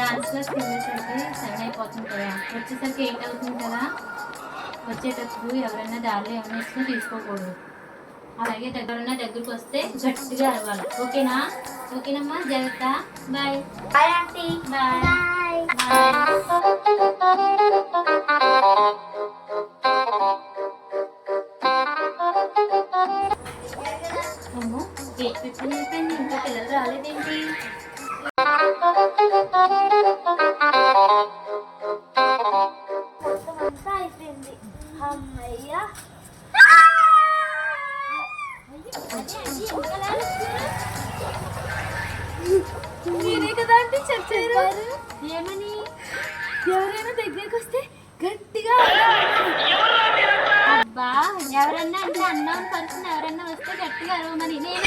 Dance క్లాస్కి వెళ్ళేసరికి 7 అయిపోతుంది కదా, వచ్చేసరికి 8 అవుతుంది కదా. వచ్చేటప్పుడు ఎవరైనా దారిలో ఏమైనా ఇచ్చినా తీసుకోకూడదు. అలాగే దగ్గరకు వస్తే గట్టిగా అరవాలి. ఓకేనా? ఓకేనమ్మా, జాగ్రత్త. Bye bye aunty. Bye bye. అమ్మో, గేట్ పెట్టుకుని అయిపోయింది, ఇంకా పిల్లలు రాలేదేంటి? మొత్తం అంతా అయిపోయింది. అమ్మయ్యా. మీరే కదా అంటే చెప్పారు. ఏమని? ఎవరైనా దగ్గరికి వస్తే గట్టిగా అబ్బా, ఎవరన్నా అంటే అన్నం పర్సన్ ఎవరన్నా వస్తే గట్టిగా అరవమని. నేను